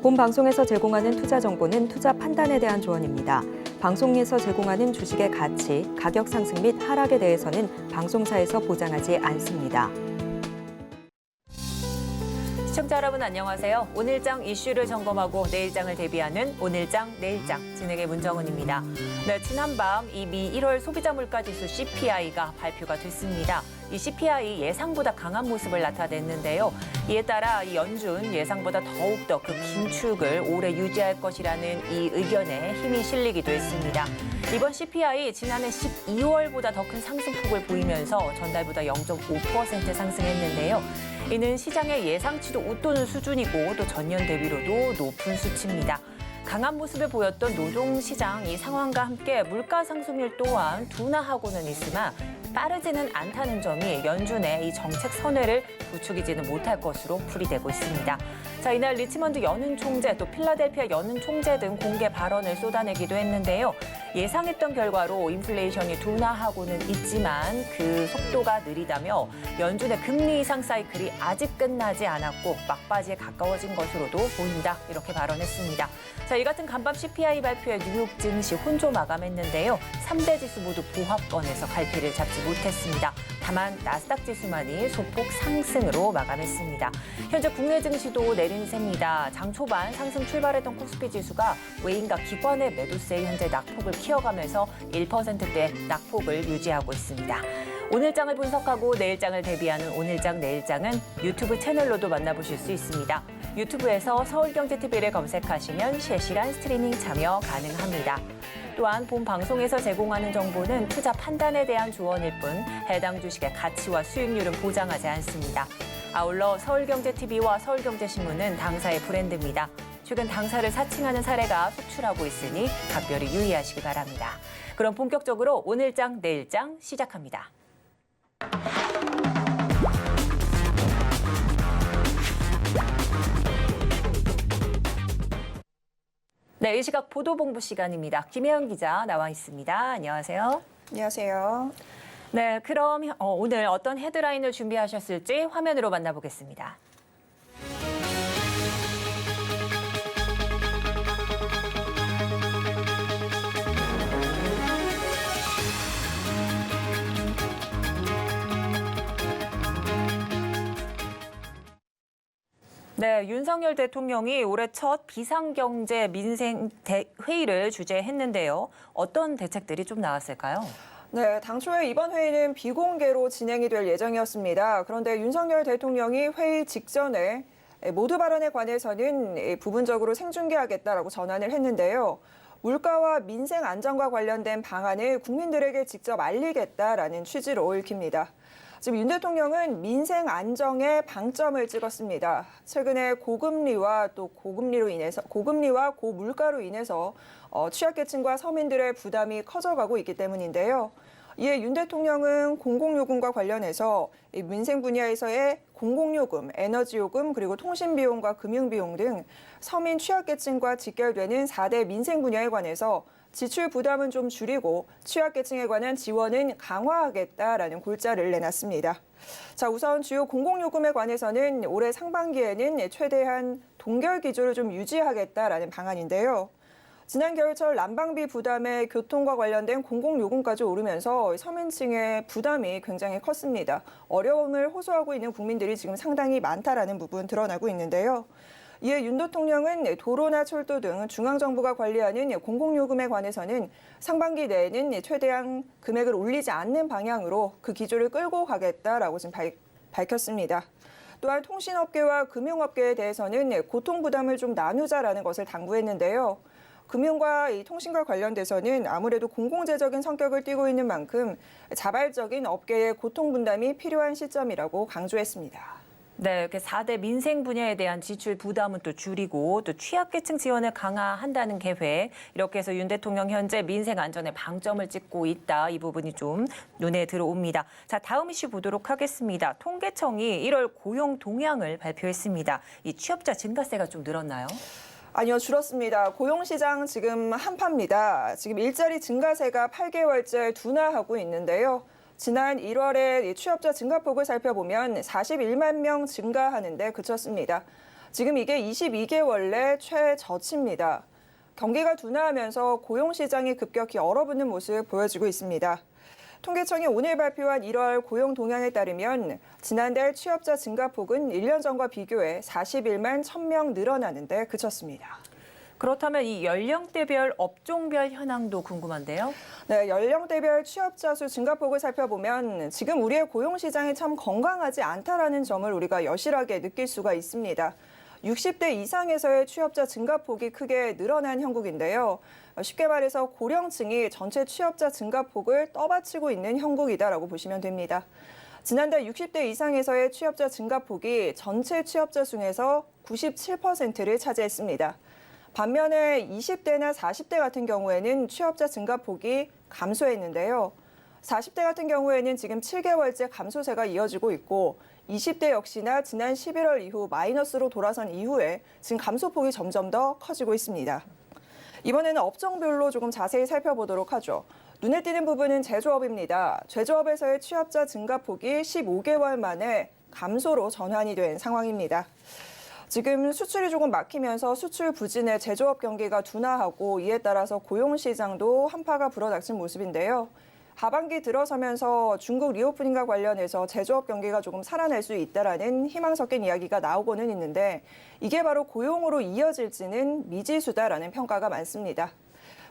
본 방송에서 제공하는 투자 정보는 투자 판단에 대한 조언입니다. 방송에서 제공하는 주식의 가치, 가격 상승 및 하락에 대해서는 방송사에서 보장하지 않습니다. 시청자 여러분 안녕하세요. 오늘장 이슈를 점검하고 내일장을 대비하는 오늘장 내일장 진행의 문정은입니다. 네, 지난밤 이 미 1월 소비자 물가지수 CPI가 발표가 됐습니다. 이 CPI 예상보다 강한 모습을 나타냈는데요. 이에 따라 이 연준 예상보다 더욱더 그 긴축을 오래 유지할 것이라는 이 의견에 힘이 실리기도 했습니다. 이번 CPI 지난해 12월보다 더 큰 상승폭을 보이면서 전달보다 0.5% 상승했는데요. 이는 시장의 예상치도 웃도는 수준이고 또 전년 대비로도 높은 수치입니다. 강한 모습을 보였던 노동시장 이 상황과 함께 물가 상승률 또한 둔화하고는 있으나 빠르지는 않다는 점이 연준의 이 정책 선회를 부추기지는 못할 것으로 풀이되고 있습니다. 자, 이날 리치먼드 연은 총재 또 필라델피아 연은 총재 등 공개 발언을 쏟아내기도 했는데요. 예상했던 결과로 인플레이션이 둔화하고는 있지만 그 속도가 느리다며 연준의 금리 인상 사이클이 아직 끝나지 않았고 막바지에 가까워진 것으로도 보인다 이렇게 발언했습니다. 자, 이 같은 간밤 CPI 발표에 뉴욕 증시 혼조 마감했는데요. 3대 지수 모두 보합권에서 갈피를 잡지 못했습니다. 다만 나스닥 지수만이 소폭 상승으로 마감했습니다. 현재 국내 증시도 내림세입니다. 장 초반 상승 출발했던 코스피 지수가 외인과 기관의 매도세에 현재 낙폭을 키워가면서 1%대 낙폭을 유지하고 있습니다. 오늘장을 분석하고 내일장을 대비하는 오늘장 내일장은 유튜브 채널로도 만나보실 수 있습니다. 유튜브에서 서울경제TV를 검색하시면 실시간 스트리밍 참여 가능합니다. 또한 본 방송에서 제공하는 정보는 투자 판단에 대한 조언일 뿐 해당 주식의 가치와 수익률은 보장하지 않습니다. 아울러 서울경제TV와 서울경제신문은 당사의 브랜드입니다. 최근 당사를 사칭하는 사례가 속출하고 있으니 각별히 유의하시기 바랍니다. 그럼 본격적으로 오늘장 내일장 시작합니다. 네, 이 시각 보도본부 시간입니다. 김혜영 기자 나와 있습니다. 안녕하세요. 안녕하세요. 네, 그럼 오늘 어떤 헤드라인을 준비하셨을지 화면으로 만나보겠습니다. 네, 윤석열 대통령이 올해 첫 비상경제 민생 회의를 주재했는데요. 어떤 대책들이 좀 나왔을까요? 네, 당초에 이번 회의는 비공개로 진행이 될 예정이었습니다. 그런데 윤석열 대통령이 회의 직전에 모두 발언에 관해서는 부분적으로 생중계하겠다라고 전환을 했는데요. 물가와 민생 안정과 관련된 방안을 국민들에게 직접 알리겠다라는 취지로 읽힙니다. 지금 윤 대통령은 민생 안정에 방점을 찍었습니다. 최근에 고금리와 고물가로 인해서 취약계층과 서민들의 부담이 커져가고 있기 때문인데요. 이에 윤 대통령은 공공요금과 관련해서 민생 분야에서의 공공요금, 에너지요금, 그리고 통신비용과 금융비용 등 서민 취약계층과 직결되는 4대 민생 분야에 관해서 지출 부담은 좀 줄이고 취약계층에 관한 지원은 강화하겠다라는 골자를 내놨습니다. 자, 우선 주요 공공요금에 관해서는 올해 상반기에는 최대한 동결 기조를 좀 유지하겠다라는 방안인데요. 지난 겨울철 난방비 부담에 교통과 관련된 공공요금까지 오르면서 서민층의 부담이 굉장히 컸습니다. 어려움을 호소하고 있는 국민들이 지금 상당히 많다라는 부분 드러나고 있는데요. 이에 윤 대통령은 도로나 철도 등 중앙정부가 관리하는 공공요금에 관해서는 상반기 내에는 최대한 금액을 올리지 않는 방향으로 그 기조를 끌고 가겠다라고 지금 밝혔습니다. 또한 통신업계와 금융업계에 대해서는 고통부담을 좀 나누자라는 것을 당부했는데요. 금융과 이 통신과 관련돼서는 아무래도 공공재적인 성격을 띠고 있는 만큼 자발적인 업계의 고통분담이 필요한 시점이라고 강조했습니다. 네, 이렇게 4대 민생 분야에 대한 지출 부담은 또 줄이고 또 취약계층 지원을 강화한다는 계획. 이렇게 해서 윤 대통령 현재 민생 안전에 방점을 찍고 있다. 이 부분이 좀 눈에 들어옵니다. 자, 다음 이슈 보도록 하겠습니다. 통계청이 1월 고용 동향을 발표했습니다. 이 취업자 증가세가 좀 늘었나요? 아니요, 줄었습니다. 고용시장 지금 한파입니다. 지금 일자리 증가세가 8개월째 둔화하고 있는데요. 지난 1월에 취업자 증가폭을 살펴보면 41만 명 증가하는 데 그쳤습니다. 지금 이게 22개월 내 최저치입니다. 경기가 둔화하면서 고용시장이 급격히 얼어붙는 모습 보여지고 있습니다. 통계청이 오늘 발표한 1월 고용 동향에 따르면 지난달 취업자 증가폭은 1년 전과 비교해 41만 1,000명 늘어나는 데 그쳤습니다. 그렇다면 이 연령대별 업종별 현황도 궁금한데요. 네, 연령대별 취업자 수 증가폭을 살펴보면 지금 우리의 고용시장이 참 건강하지 않다라는 점을 우리가 여실하게 느낄 수가 있습니다. 60대 이상에서의 취업자 증가폭이 크게 늘어난 형국인데요. 쉽게 말해서 고령층이 전체 취업자 증가폭을 떠받치고 있는 형국이다라고 보시면 됩니다. 지난달 60대 이상에서의 취업자 증가폭이 전체 취업자 중에서 97%를 차지했습니다. 반면에 20대나 40대 같은 경우에는 취업자 증가폭이 감소했는데요. 40대 같은 경우에는 지금 7개월째 감소세가 이어지고 있고 20대 역시나 지난 11월 이후 마이너스로 돌아선 이후에 지금 감소폭이 점점 더 커지고 있습니다. 이번에는 업종별로 조금 자세히 살펴보도록 하죠. 눈에 띄는 부분은 제조업입니다. 제조업에서의 취업자 증가폭이 15개월 만에 감소로 전환이 된 상황입니다. 지금 수출이 조금 막히면서 수출 부진에 제조업 경기가 둔화하고 이에 따라서 고용시장도 한파가 불어닥친 모습인데요. 하반기 들어서면서 중국 리오프닝과 관련해서 제조업 경기가 조금 살아날 수 있다라는 희망 섞인 이야기가 나오고는 있는데 이게 바로 고용으로 이어질지는 미지수다라는 평가가 많습니다.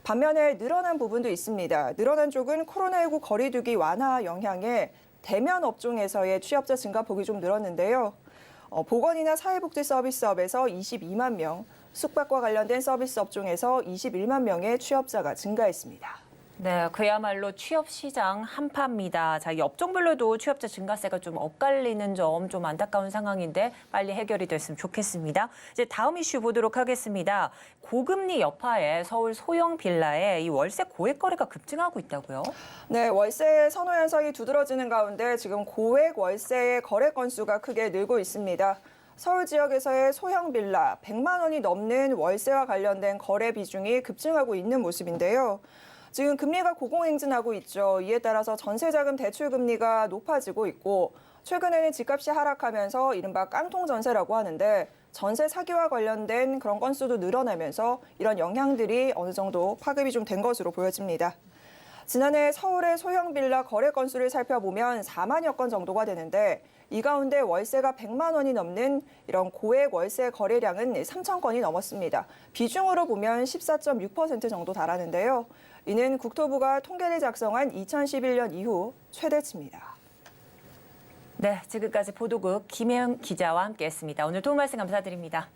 반면에 늘어난 부분도 있습니다. 늘어난 쪽은 코로나19 거리두기 완화 영향에 대면 업종에서의 취업자 증가폭이 좀 늘었는데요. 보건이나 사회복지 서비스업에서 22만 명, 숙박과 관련된 서비스 업종에서 21만 명의 취업자가 증가했습니다. 네, 그야말로 취업 시장 한파입니다. 자, 이 업종별로도 취업자 증가세가 좀 엇갈리는 점 좀 안타까운 상황인데 빨리 해결이 됐으면 좋겠습니다. 이제 다음 이슈 보도록 하겠습니다. 고금리 여파에 서울 소형 빌라에 이 월세 고액 거래가 급증하고 있다고요? 네, 월세 선호 현상이 두드러지는 가운데 지금 고액 월세의 거래 건수가 크게 늘고 있습니다. 서울 지역에서의 소형 빌라 100만 원이 넘는 월세와 관련된 거래 비중이 급증하고 있는 모습인데요. 지금 금리가 고공행진하고 있죠. 이에 따라서 전세자금 대출 금리가 높아지고 있고 최근에는 집값이 하락하면서 이른바 깡통 전세라고 하는데 전세 사기와 관련된 그런 건수도 늘어나면서 이런 영향들이 어느 정도 파급이 좀 된 것으로 보여집니다. 지난해 서울의 소형 빌라 거래 건수를 살펴보면 4만여 건 정도가 되는데 이 가운데 월세가 100만 원이 넘는 이런 고액 월세 거래량은 3천 건이 넘었습니다. 비중으로 보면 14.6% 정도 달하는데요. 이는 국토부가 통계를 작성한 2011년 이후 최대치입니다. 네, 지금까지 보도국 김혜영 기자와 함께했습니다. 오늘 도움 말씀 감사드립니다.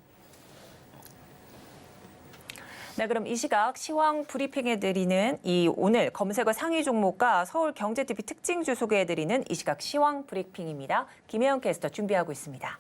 네, 그럼 이 시각 시황 브리핑해드리는 오늘 검색어 상위 종목과 서울경제TV 특징주 소개해드리는 이 시각 시황 브리핑입니다. 김혜영 캐스터 준비하고 있습니다.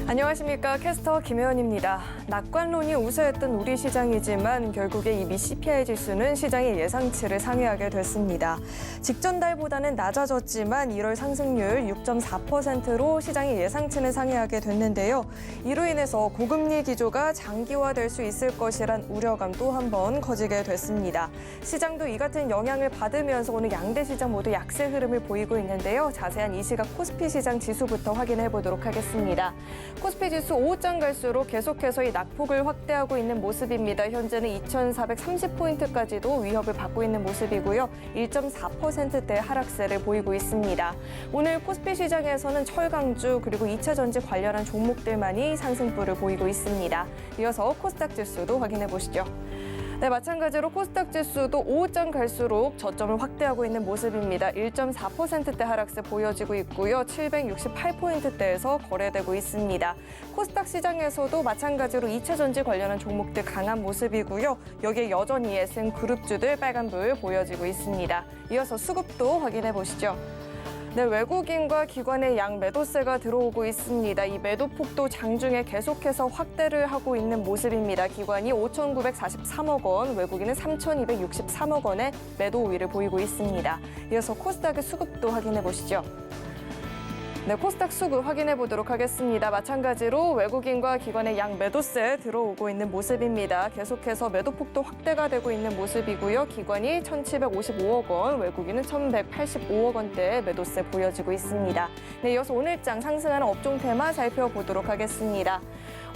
안녕하십니까. 캐스터 김혜원입니다. 낙관론이 우세했던 우리 시장이지만 결국에 이 미 CPI 지수는 시장의 예상치를 상회하게 됐습니다. 직전 달보다는 낮아졌지만 1월 상승률 6.4%로 시장의 예상치는 상회하게 됐는데요. 이로 인해서 고금리 기조가 장기화될 수 있을 것이란 우려감 또 한 번 커지게 됐습니다. 시장도 이 같은 영향을 받으면서 오늘 양대 시장 모두 약세 흐름을 보이고 있는데요. 자세한 이 시각 코스피 시장 지수부터 확인해 보도록 하겠습니다. 코스피 지수 오후장 갈수록 계속해서 이 낙폭을 확대하고 있는 모습입니다. 현재는 2,430포인트까지도 위협을 받고 있는 모습이고요. 1.4%대 하락세를 보이고 있습니다. 오늘 코스피 시장에서는 철강주 그리고 2차 전지 관련한 종목들만이 상승폭을 보이고 있습니다. 이어서 코스닥 지수도 확인해 보시죠. 네, 마찬가지로 코스닥 지수도 오후장 갈수록 저점을 확대하고 있는 모습입니다. 1.4%대 하락세 보여지고 있고요. 768포인트대에서 거래되고 있습니다. 코스닥 시장에서도 마찬가지로 2차 전지 관련한 종목들 강한 모습이고요. 여기에 여전히 예승 그룹주들 빨간불 보여지고 있습니다. 이어서 수급도 확인해 보시죠. 네, 외국인과 기관의 양 매도세가 들어오고 있습니다. 이 매도폭도 장중에 계속해서 확대를 하고 있는 모습입니다. 기관이 5,943억 원, 외국인은 3,263억 원의 매도 우위를 보이고 있습니다. 이어서 코스닥의 수급도 확인해 보시죠. 네, 코스닥 수급 확인해 보도록 하겠습니다. 마찬가지로 외국인과 기관의 양 매도세 들어오고 있는 모습입니다. 계속해서 매도폭도 확대가 되고 있는 모습이고요. 기관이 1,755억 원, 외국인은 1,185억 원대의 매도세 보여지고 있습니다. 네, 이어서 오늘장 상승하는 업종 테마 살펴보도록 하겠습니다.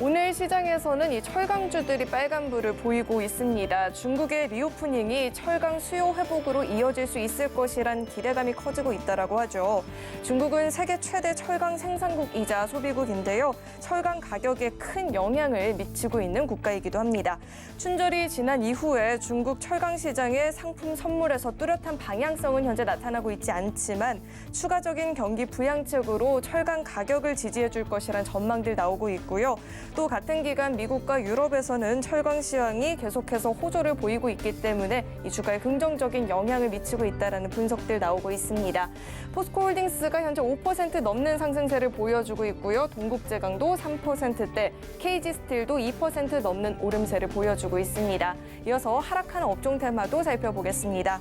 오늘 시장에서는 이 철강주들이 빨간불을 보이고 있습니다. 중국의 리오프닝이 철강 수요 회복으로 이어질 수 있을 것이란 기대감이 커지고 있다라고 하죠. 중국은 세계 최대 철강 생산국이자 소비국인데요. 철강 가격에 큰 영향을 미치고 있는 국가이기도 합니다. 춘절이 지난 이후에 중국 철강 시장의 상품 선물에서 뚜렷한 방향성은 현재 나타나고 있지 않지만 추가적인 경기 부양책으로 철강 가격을 지지해 줄 것이란 전망들 나오고 있고요. 또 같은 기간 미국과 유럽에서는 철강 시황이 계속해서 호조를 보이고 있기 때문에 이 주가에 긍정적인 영향을 미치고 있다는 분석들 나오고 있습니다. 포스코홀딩스가 현재 5% 넘는 상승세를 보여주고 있고요. 동국제강도 3%대, KG스틸도 2% 넘는 오름세를 보여주고 있습니다. 이어서 하락하는 업종 테마도 살펴보겠습니다.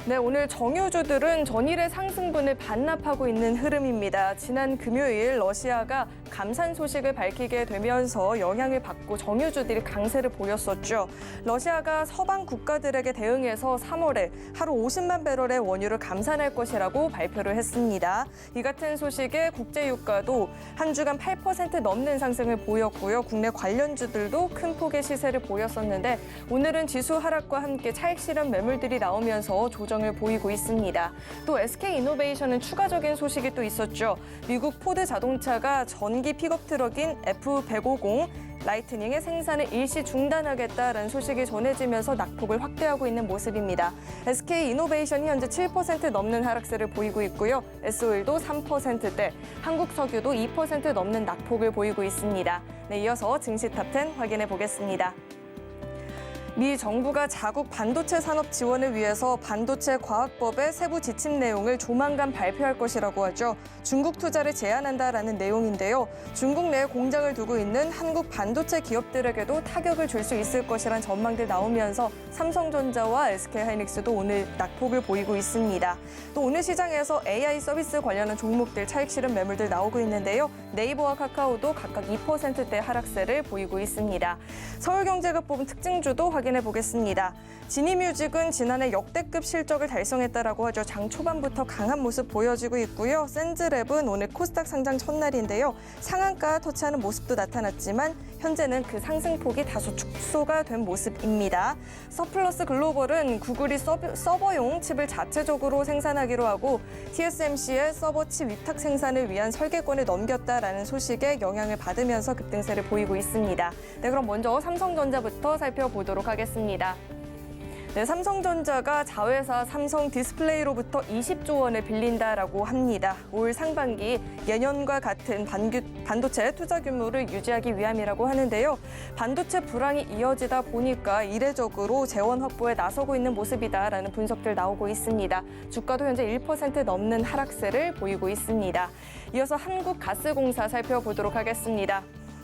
네, 오늘 정유주들은 전일의 상승분을 반납하고 있는 흐름입니다. 지난 금요일 러시아가 감산 소식을 밝히게 되면서 영향을 받고 정유주들이 강세를 보였었죠. 러시아가 서방 국가들에게 대응해서 3월에 하루 50만 배럴의 원유를 감산할 것이라고 발표를 했습니다. 이 같은 소식에 국제유가도 한 주간 8% 넘는 상승을 보였고요. 국내 관련주들도 큰 폭의 시세를 보였었는데 오늘은 지수 하락과 함께 차익 실현 매물들이 나오면서 조정을 보이고 있습니다. 또 SK이노베이션은 추가적인 소식이 또 있었죠. 미국 포드 자동차가 전기 픽업 트럭인 F150 라이트닝의 생산을 일시 중단하겠다라는 소식이 전해지면서 낙폭을 확대하고 있는 모습입니다. SK이노베이션이 현재 7% 넘는 하락세를 보이고 있고요. S-오일도 3%대, 한국석유도 2% 넘는 낙폭을 보이고 있습니다. 네, 이어서 증시 탑10 확인해 보겠습니다. 미 정부가 자국 반도체 산업 지원을 위해서 반도체 과학법의 세부 지침 내용을 조만간 발표할 것이라고 하죠. 중국 투자를 제한한다라는 내용인데요. 중국 내에 공장을 두고 있는 한국 반도체 기업들에게도 타격을 줄 수 있을 것이란 전망들 나오면서 삼성전자와 SK하이닉스도 오늘 낙폭을 보이고 있습니다. 또 오늘 시장에서 AI 서비스 관련한 종목들 차익 실현 매물들 나오고 있는데요. 네이버와 카카오도 각각 2%대 하락세를 보이고 있습니다. 서울경제가 뽑은 특징주도 확인해 보겠습니다. 지니뮤직은 지난해 역대급 실적을 달성했다라고 하죠. 장 초반부터 강한 모습 보여지고 있고요. 센즈랩은 오늘 코스닥 상장 첫날인데요. 상한가 터치하는 모습도 나타났지만 현재는 그 상승폭이 다소 축소가 된 모습입니다. 서플러스 글로벌은 구글이 서버용 칩을 자체적으로 생산하기로 하고 TSMC의 서버 칩 위탁 생산을 위한 설계권을 넘겼다라는 소식에 영향을 받으면서 급등세를 보이고 있습니다. 네, 그럼 먼저 삼성전자부터 살펴보도록 하겠습니다. 네, 삼성전자가 자회사 삼성 디스플레이로부터 20조 원을 빌린다라고 합니다. 올 상반기 예년과 같은 반도체 투자 규모를 유지하기 위함이라고 하는데요. 반도체 불황이 이어지다 보니까 이례적으로 재원 확보에 나서고 있는 모습이다라는 분석들 나오고 있습니다. 주가도 현재 1% 넘는 하락세를 보이고 있습니다. 이어서 한국가스공사 살펴보도록 하겠습니다.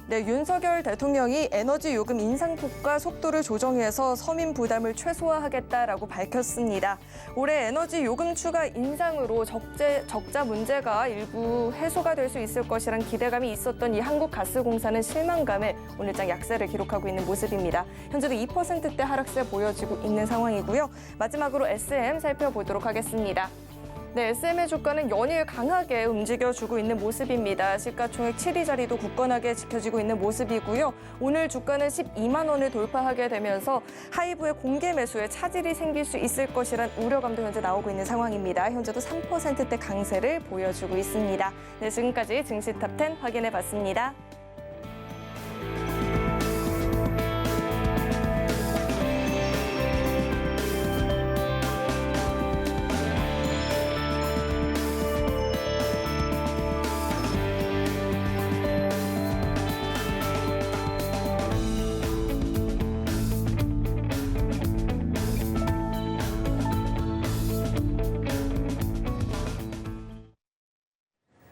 네, 윤석열 대통령이 에너지 요금 인상폭과 속도를 조정해서 서민 부담을 최소화하겠다라고 밝혔습니다. 올해 에너지 요금 추가 인상으로 적자 문제가 일부 해소가 될 수 있을 것이란 기대감이 있었던 이 한국가스공사는 실망감에 오늘장 약세를 기록하고 있는 모습입니다. 현재도 2%대 하락세 보여지고 있는 상황이고요. 마지막으로 SM 살펴보도록 하겠습니다. 네, SM의 주가는 연일 강하게 움직여주고 있는 모습입니다. 시가총액 7위 자리도 굳건하게 지켜지고 있는 모습이고요. 오늘 주가는 12만 원을 돌파하게 되면서 하이브의 공개 매수에 차질이 생길 수 있을 것이란 우려감도 현재 나오고 있는 상황입니다. 현재도 3%대 강세를 보여주고 있습니다. 네, 지금까지 증시 탑10 확인해봤습니다.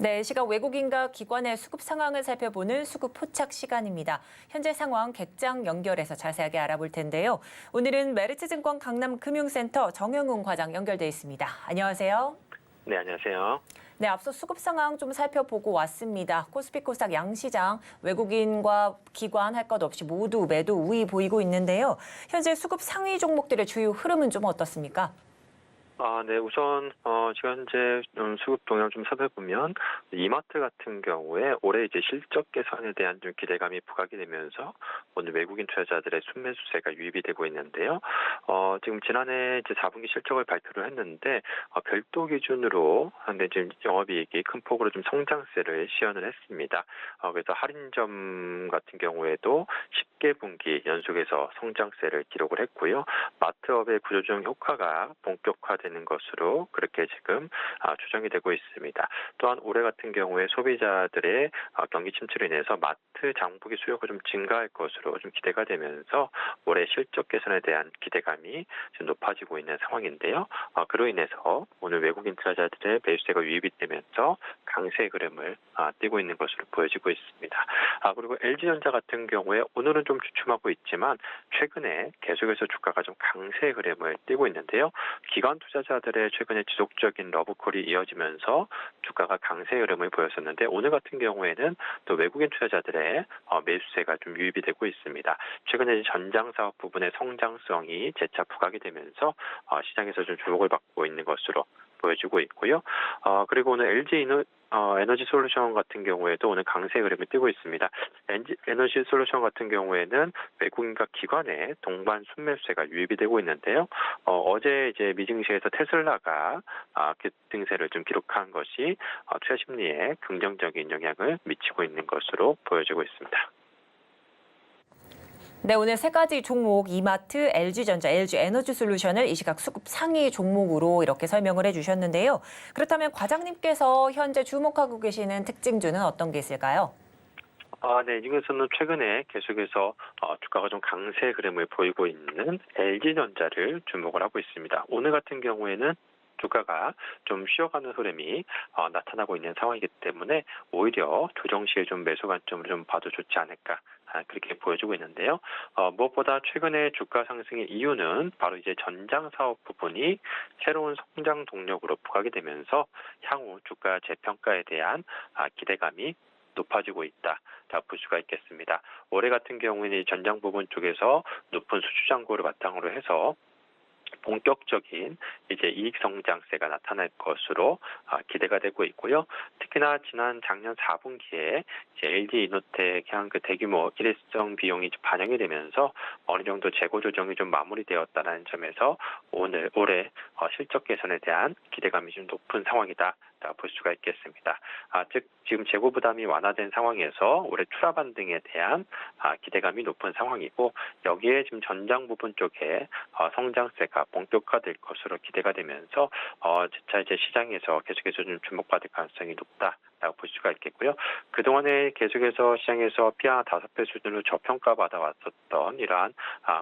네, 시각 외국인과 기관의 수급 상황을 살펴보는 수급 포착 시간입니다. 현재 상황 객장 연결해서 자세하게 알아볼 텐데요. 오늘은 메리츠증권 강남금융센터 정영웅 과장 연결돼 있습니다. 안녕하세요. 네, 안녕하세요. 네, 앞서 수급 상황 좀 살펴보고 왔습니다. 코스피 코스닥 양시장 외국인과 기관 할 것 없이 모두 매도 우위 보이고 있는데요. 현재 수급 상위 종목들의 주요 흐름은 좀 어떻습니까? 네, 우선 지금 현재 수급 동향 좀 살펴보면 이마트 같은 경우에 올해 이제 실적 개선에 대한 좀 기대감이 부각이 되면서 오늘 외국인 투자자들의 순매수세가 유입이 되고 있는데요. 지금 지난해 이제 4분기 실적을 발표를 했는데 별도 기준으로 근데 지금 영업이익이 큰 폭으로 좀 성장세를 시현을 했습니다. 그래서 할인점 같은 경우에도 10개 분기 연속해서 성장세를 기록을 했고요. 마트업의 구조조정 효과가 본격화되는 것으로 그렇게 지금 추정이 되고 있습니다. 또한 올해 같은 경우에 소비자들의 경기 침체로 인해서 마트 장보기 수요가 좀 증가할 것으로 좀 기대가 되면서 올해 실적 개선에 대한 기대감이 좀 높아지고 있는 상황인데요. 그로 인해서 오늘 외국인 투자자들의 매수세가 유입이 되면서 강세 흐름을 띠고 있는 것으로 보여지고 있습니다. 그리고 LG전자 같은 경우에 오늘은 좀 주춤하고 있지만 최근에 계속해서 주가가 좀 강세 흐름을 띠고 있는데요. 기관 투자자들의 최근에 지속적인 러브콜이 이어지면서 주가가 강세 흐름을 보였었는데 오늘 같은 경우에는 또 외국인 투자자들의 매수세가 좀 유입이 되고 있습니다. 최근에 전장 사업 부분의 성장성이 재차 부각이 되면서 시장에서 좀 주목을 받고 있는 것으로 보여지고 있고요. 그리고 오늘 LG 에너지 솔루션 같은 경우에도 오늘 강세 흐름을 띠고 있습니다. 에너지 솔루션 같은 경우에는 외국인과 기관의 동반 순매수세가 유입이 되고 있는데요. 어제 이제 미증시에서 테슬라가 급등세를 좀 기록한 것이 투자 심리에 긍정적인 영향을 미치고 있는 것으로 보여지고 있습니다. 네, 오늘 세 가지 종목 이마트, LG전자, LG에너지솔루션을 이 시각 수급 상위 종목으로 이렇게 설명을 해주셨는데요. 그렇다면 과장님께서 현재 주목하고 계시는 특징주는 어떤 게 있을까요? 네, 이 중에서는 최근에 계속해서 주가가 좀 강세 흐름을 보이고 있는 LG전자를 주목을 하고 있습니다. 오늘 같은 경우에는 주가가 좀 쉬어가는 흐름이 나타나고 있는 상황이기 때문에 오히려 조정 시에 좀 매수 관점으로 좀 봐도 좋지 않을까 그렇게 보여지고 있는데요. 무엇보다 최근에 주가 상승의 이유는 바로 이제 전장 사업 부분이 새로운 성장 동력으로 부각이 되면서 향후 주가 재평가에 대한 기대감이 높아지고 있다. 볼 수가 있겠습니다. 올해 같은 경우에는 전장 부분 쪽에서 높은 수주 잔고를 바탕으로 해서 본격적인 이제 이익 성장세가 나타날 것으로 기대가 되고 있고요. 특히나 지난 작년 4분기에 이제 LG 이노텍 향 그 대규모 일회성 비용이 반영이 되면서 어느 정도 재고 조정이 좀 마무리되었다는 점에서 올해 실적 개선에 대한 기대감이 좀 높은 상황이다. 볼 수가 있겠습니다. 즉 지금 재고 부담이 완화된 상황에서 올해 출하 반등에 대한 기대감이 높은 상황이고 여기에 지금 전장 부분 쪽에 성장세가 본격화될 것으로 기대가 되면서 재차 이제 시장에서 계속해서 좀 주목받을 가능성이 높다라고 볼 수가 있겠고요. 그동안에 계속해서 시장에서 P/E 5배 수준으로 저평가받아 왔었던 이러한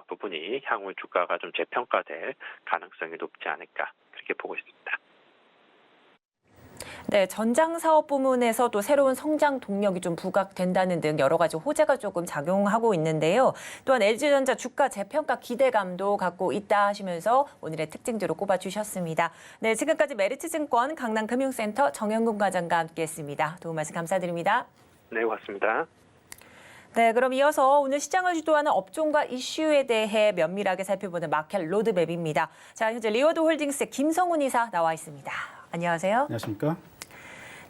부분이 향후 주가가 좀 재평가될 가능성이 높지 않을까 그렇게 보고 있습니다. 네, 전장 사업 부문에서도 새로운 성장 동력이 좀 부각된다는 등 여러 가지 호재가 조금 작용하고 있는데요. 또한 LG전자 주가 재평가 기대감도 갖고 있다 하시면서 오늘의 특징들로 꼽아주셨습니다. 네, 지금까지 메리츠증권 강남금융센터 정영근 과장과 함께했습니다. 도움 말씀 감사드립니다. 네, 고맙습니다. 네, 그럼 이어서 오늘 시장을 주도하는 업종과 이슈에 대해 면밀하게 살펴보는 마켓 로드맵입니다. 자, 현재 리워드 홀딩스의 김성훈 이사 나와 있습니다. 안녕하세요. 안녕하십니까?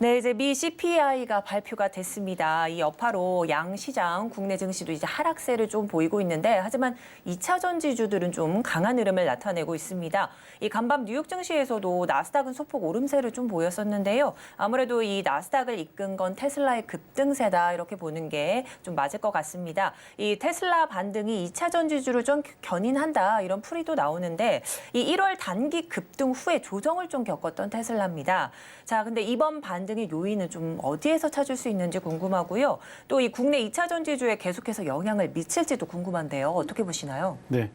네, 이제 미 CPI가 발표가 됐습니다. 이 여파로 양시장 국내 증시도 이제 하락세를 좀 보이고 있는데 하지만 2차 전지주들은 좀 강한 흐름을 나타내고 있습니다. 이 간밤 뉴욕 증시에서도 나스닥은 소폭 오름세를 좀 보였었는데요. 아무래도 이 나스닥을 이끈 건 테슬라의 급등세다 이렇게 보는 게 좀 맞을 것 같습니다. 이 테슬라 반등이 2차 전지주를 좀 견인한다 이런 풀이도 나오는데 이 1월 단기 급등 후에 조정을 좀 겪었던 테슬라입니다. 자, 근데 이번 반등의 요인은 좀 어디에서 찾을 수 있는지 궁금하고요. 또 이 국내 2차 전지주에 계속해서 영향을 미칠지도 궁금한데요. 어떻게 보시나요? 네.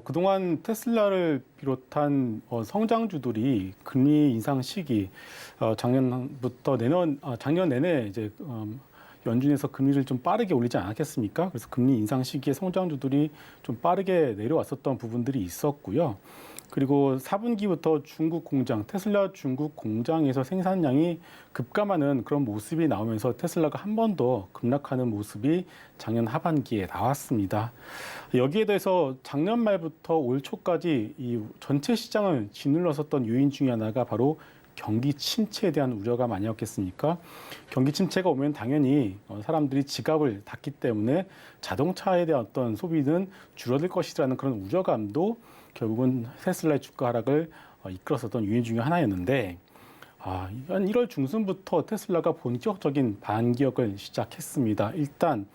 그동안 테슬라를 비롯한 성장주들이 금리 인상 시기 작년부터 작년 내내 이제 연준에서 금리를 좀 빠르게 올리지 않았겠습니까? 그래서 금리 인상 시기에 성장주들이 좀 빠르게 내려왔었던 부분들이 있었고요. 그리고 4분기부터 중국 공장, 테슬라 중국 공장에서 생산량이 급감하는 그런 모습이 나오면서 테슬라가 한 번 더 급락하는 모습이 작년 하반기에 나왔습니다. 여기에 대해서 작년 말부터 올 초까지 이 전체 시장을 짓눌렀었던 요인 중에 하나가 바로 경기 침체에 대한 우려가 아니었겠습니까? 경기 침체가 오면 당연히 사람들이 지갑을 닫기 때문에 자동차에 대한 어떤 소비는 줄어들 것이라는 그런 우려감도 결국은 테슬라의 주가 하락을 이끌었었던 요인 중에 하나였는데, 한 1월 중순부터 테슬라가 본격적인 반격을 시작했습니다. 일단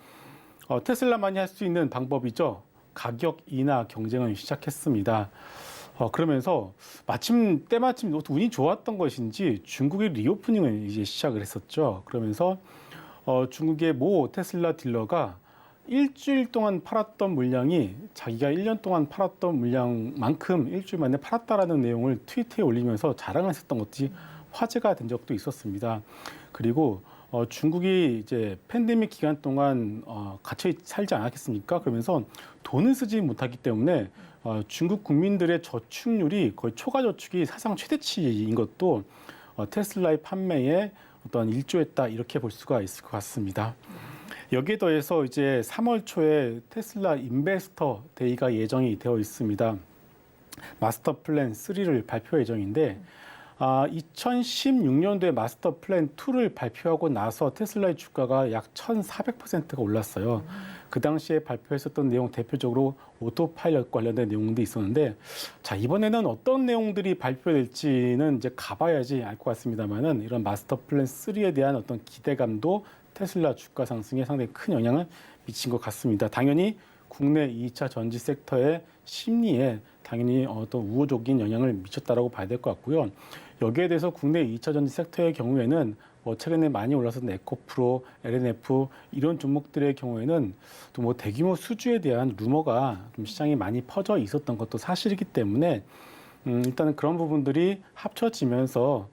테슬라만이 할 수 있는 방법이죠. 가격 인하 경쟁을 시작했습니다. 그러면서 때마침 운이 좋았던 것인지 중국의 리오프닝을 이제 시작을 했었죠. 그러면서 중국의 모 테슬라 딜러가 일주일 동안 팔았던 물량이 자기가 1년 동안 팔았던 물량만큼 일주일 만에 팔았다라는 내용을 트위터에 올리면서 자랑을 했었던 것이 화제가 된 적도 있었습니다. 그리고 중국이 이제 팬데믹 기간 동안 갇혀 살지 않았겠습니까? 그러면서 돈을 쓰지 못하기 때문에 중국 국민들의 저축률이 거의 초과 저축이 사상 최대치인 것도 테슬라의 판매에 어떤 일조했다 이렇게 볼 수가 있을 것 같습니다. 여기에 더해서 이제 3월 초에 테슬라 인베스터 데이가 예정이 되어 있습니다. 마스터 플랜 3를 발표 예정인데 2016년도에 마스터 플랜 2를 발표하고 나서 테슬라의 주가가 약 1,400%가 올랐어요. 그 당시에 발표했었던 내용 대표적으로 오토파일럿 관련된 내용도 있었는데, 자, 이번에는 어떤 내용들이 발표될지는 이제 가봐야지 알 것 같습니다만은 이런 마스터 플랜 3에 대한 어떤 기대감도 테슬라 주가 상승에 상당히 큰 영향을 미친 것 같습니다. 당연히 국내 2차 전지 섹터의 심리에 당연히 어떤 우호적인 영향을 미쳤다라고 봐야 될 것 같고요. 여기에 대해서 국내 2차 전지 섹터의 경우에는 최근에 많이 올랐었던 에코프로, LNF 이런 종목들의 경우에는 또 대규모 수주에 대한 루머가 좀 시장에 많이 퍼져 있었던 것도 사실이기 때문에 일단은 그런 부분들이 합쳐지면서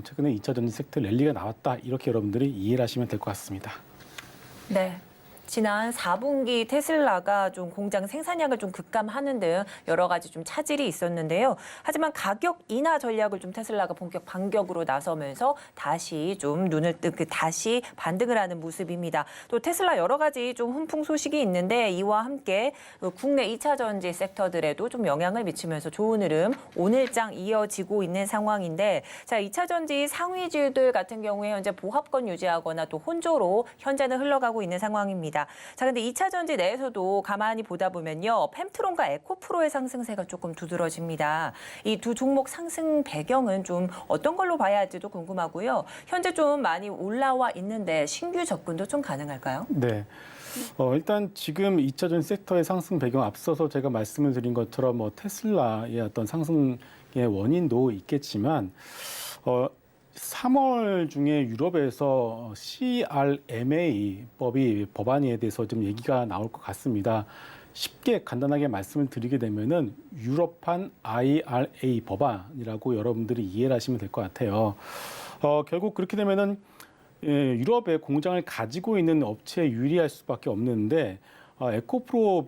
최근에 2차 전지 섹터 랠리가 나왔다 이렇게 여러분들이 이해를 하시면 될 것 같습니다. 네. 지난 4분기 테슬라가 좀 공장 생산량을 좀 급감하는 등 여러 가지 좀 차질이 있었는데요. 하지만 가격 인하 전략을 좀 테슬라가 본격 반격으로 나서면서 다시 좀 다시 반등을 하는 모습입니다. 또 테슬라 여러 가지 좀 훈풍 소식이 있는데 이와 함께 국내 2차 전지 섹터들에도 좀 영향을 미치면서 좋은 흐름 오늘장 이어지고 있는 상황인데, 자, 2차 전지 상위주들 같은 경우에 현재 보합권 유지하거나 또 혼조로 현재는 흘러가고 있는 상황입니다. 자, 근데 2차 전지 내에서도 가만히 보다 보면요. 펜트론과 에코프로의 상승세가 조금 두드러집니다. 이 두 종목 상승 배경은 좀 어떤 걸로 봐야 할지도 궁금하고요. 현재 좀 많이 올라와 있는데 신규 접근도 좀 가능할까요? 네. 일단 지금 2차 전지 섹터의 상승 배경 앞서서 제가 말씀을 드린 것처럼 테슬라의 어떤 상승의 원인도 있겠지만 3월 중에 유럽에서 CRMA 법안에 대해서 좀 얘기가 나올 것 같습니다. 쉽게 간단하게 말씀을 드리게 되면은 유럽판 IRA 법안이라고 여러분들이 이해를 하시면 될 것 같아요. 결국 그렇게 되면은 유럽에 공장을 가지고 있는 업체에 유리할 수밖에 없는데 에코프로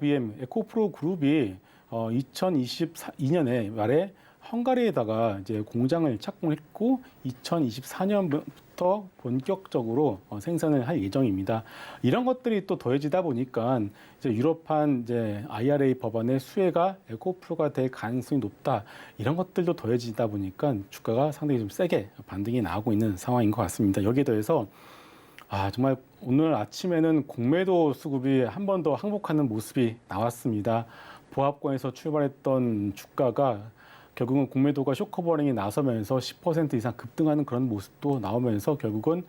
그룹이 2022년에 말에 헝가리에다가 이제 공장을 착공했고 2024년부터 본격적으로 생산을 할 예정입니다. 이런 것들이 또 더해지다 보니까 이제 유럽판 이제 IRA 법안의 수혜가 에코프로가 될 가능성이 높다. 이런 것들도 더해지다 보니까 주가가 상당히 좀 세게 반등이 나오고 있는 상황인 것 같습니다. 여기에 더해서 정말 오늘 아침에는 공매도 수급이 한 번 더 항복하는 모습이 나왔습니다. 보합권에서 출발했던 주가가 결국은 공매도가 쇼커버링이 나서면서 10% 이상 급등하는 그런 모습도 나오면서 결국은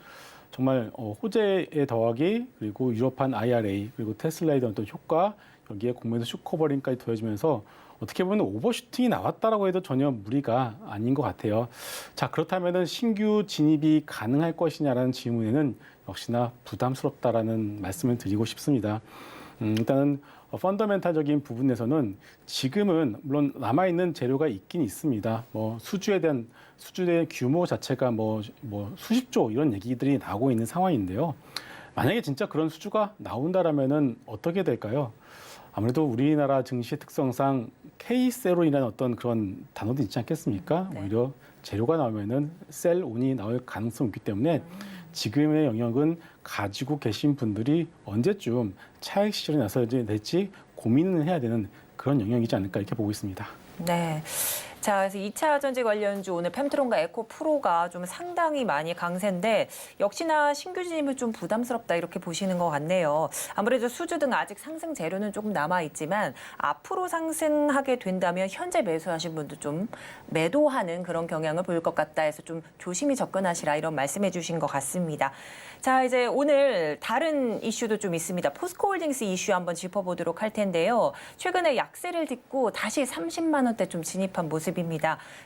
정말 호재에 더하기 그리고 유럽판 IRA 그리고 테슬라에 대한 어떤 효과 여기에 공매도 쇼커버링까지 더해지면서 어떻게 보면 오버슈팅이 나왔다라고 해도 전혀 무리가 아닌 것 같아요. 자, 그렇다면은 신규 진입이 가능할 것이냐라는 질문에는 역시나 부담스럽다라는 말씀을 드리고 싶습니다. 일단은 펀더멘탈적인 부분에서는 지금은 물론 남아있는 재료가 있긴 있습니다. 수주에 대한 수주의 규모 자체가 수십조 이런 얘기들이 나오고 있는 상황인데요. 만약에 진짜 그런 수주가 나온다라면은 어떻게 될까요? 아무래도 우리나라 증시의 특성상 K세론이라는 어떤 그런 단어도 있지 않겠습니까? 네. 오히려 재료가 나오면은 셀온이 나올 가능성이 있기 때문에 지금의 영역은 가지고 계신 분들이 언제쯤 차익 실현에 나서야 될지 고민을 해야 되는 그런 영역이지 않을까 이렇게 보고 있습니다. 네. 자, 그래서 2차 전지 관련주 오늘 펜트론과 에코프로가 좀 상당히 많이 강세인데 역시나 신규 진입은 좀 부담스럽다 이렇게 보시는 것 같네요. 아무래도 수주 등 아직 상승 재료는 조금 남아 있지만 앞으로 상승하게 된다면 현재 매수하신 분도 좀 매도하는 그런 경향을 보일 것 같다 해서 좀 조심히 접근하시라 이런 말씀해 주신 것 같습니다. 자, 이제 오늘 다른 이슈도 좀 있습니다. 포스코홀딩스 이슈 한번 짚어보도록 할 텐데요. 최근에 약세를 딛고 다시 30만 원대 좀 진입한 모습입니다.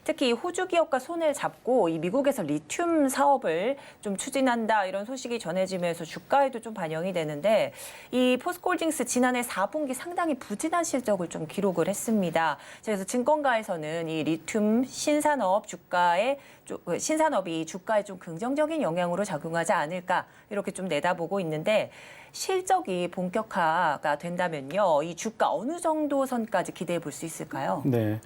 특히 호주 기업과 손을 잡고 이 미국에서 리튬 사업을 좀 추진한다 이런 소식이 전해지면서 주가에도 좀 반영이 되는데 이 포스코홀딩스 지난해 4분기 상당히 부진한 실적을 좀 기록을 했습니다. 그래서 증권가에서는 이 리튬 신산업이 주가에 좀 긍정적인 영향으로 작용하지 않을까 이렇게 좀 내다보고 있는데 실적이 본격화가 된다면요. 이 주가 어느 정도 선까지 기대해 볼 수 있을까요? 네.